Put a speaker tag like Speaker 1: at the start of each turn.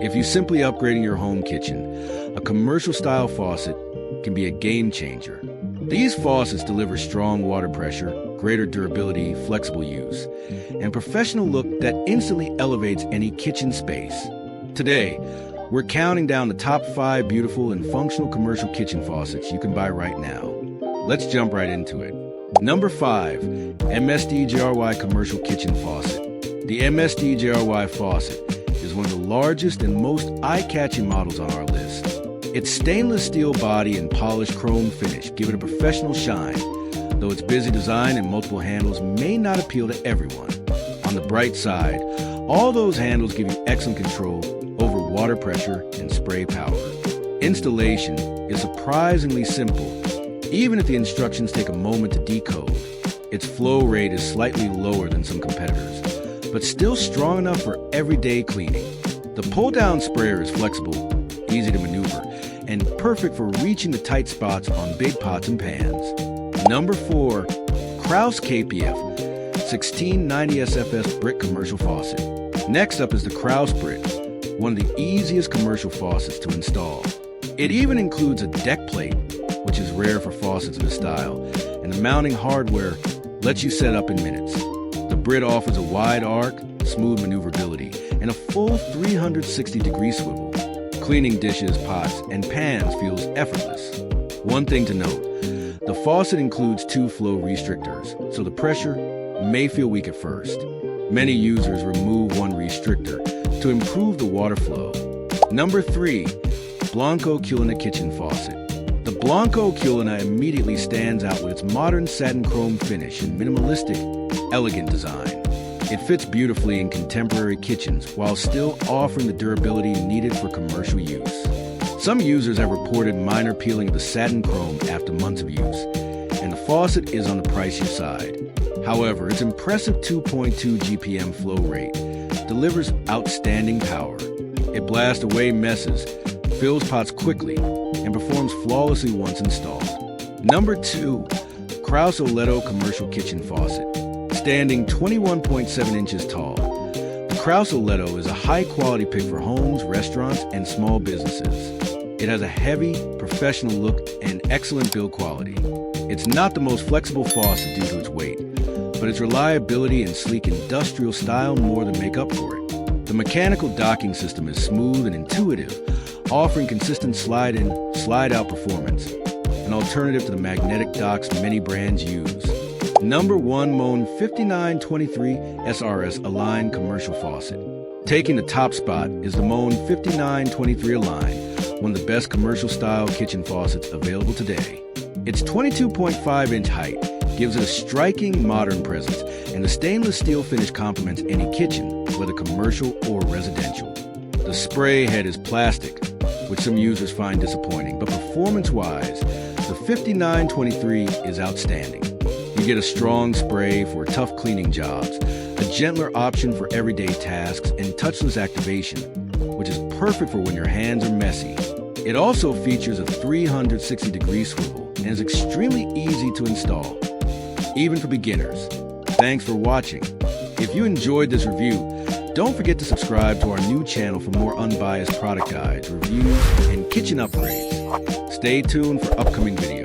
Speaker 1: If you're simply upgrading your home kitchen, a commercial-style faucet can be a game changer. These faucets deliver strong water pressure, greater durability, flexible use, and professional look that instantly elevates any kitchen space. Today, we're counting down the top 5 beautiful and functional commercial kitchen faucets you can buy right now. Let's jump right into it. Number 5, MSD-JRY Commercial Kitchen Faucet. The MSD-JRY faucet is one of the largest and most eye-catching models on our list. Its stainless steel body and polished chrome finish give it a professional shine, though its busy design and multiple handles may not appeal to everyone. On the bright side, all those handles give you excellent control over water pressure and spray power. Installation is surprisingly simple, even if the instructions take a moment to decode. Its flow rate is slightly lower than some competitors, but still strong enough for everyday cleaning. The pull-down sprayer is flexible, easy to maneuver, and perfect for reaching the tight spots on big pots and pans. Number 4, Kraus KPF 1690 SFS Brick Commercial Faucet. Next up is the Kraus Brick, one of the easiest commercial faucets to install. It even includes a deck plate, which is rare for faucets of this style, and the mounting hardware lets you set up in minutes. The Brit offers a wide arc, smooth maneuverability, and a full 360-degree swivel. Cleaning dishes, pots, and pans feels effortless. One thing to note, the faucet includes 2 flow restrictors, so the pressure may feel weak at first. Many users remove one restrictor to improve the water flow. Number 3, Blanco Culina Kitchen Faucet. The Blanco Culina immediately stands out with its modern satin chrome finish and minimalistic, elegant design. It fits beautifully in contemporary kitchens while still offering the durability needed for commercial use. Some users have reported minor peeling of the satin chrome after months of use, and the faucet is on the pricier side. However, its impressive 2.2 GPM flow rate delivers outstanding power. It blasts away messes, fills pots quickly, and performs flawlessly once installed. Number 2, Kraus Oleto Commercial Kitchen Faucet. Standing 21.7 inches tall, the Kraus Oleto is a high-quality pick for homes, restaurants, and small businesses. It has a heavy, professional look and excellent build quality. It's not the most flexible faucet due to its weight, but its reliability and sleek industrial style more than make up for it. The mechanical docking system is smooth and intuitive, offering consistent slide-in, slide-out performance, an alternative to the magnetic docks many brands use. Number 1, Moen 5923 SRS Align Commercial Faucet. Taking the top spot is the Moen 5923 Align, one of the best commercial-style kitchen faucets available today. Its 22.5-inch height gives it a striking modern presence, and the stainless steel finish complements any kitchen, whether commercial or residential. The spray head is plastic, which some users find disappointing, but performance-wise, the 5923 is outstanding. You get a strong spray for tough cleaning jobs, a gentler option for everyday tasks, and touchless activation, which is perfect for when your hands are messy. It also features a 360-degree swivel and is extremely easy to install, even for beginners. Thanks for watching. If you enjoyed this review, don't forget to subscribe to our new channel for more unbiased product guides, reviews, and kitchen upgrades. Stay tuned for upcoming videos.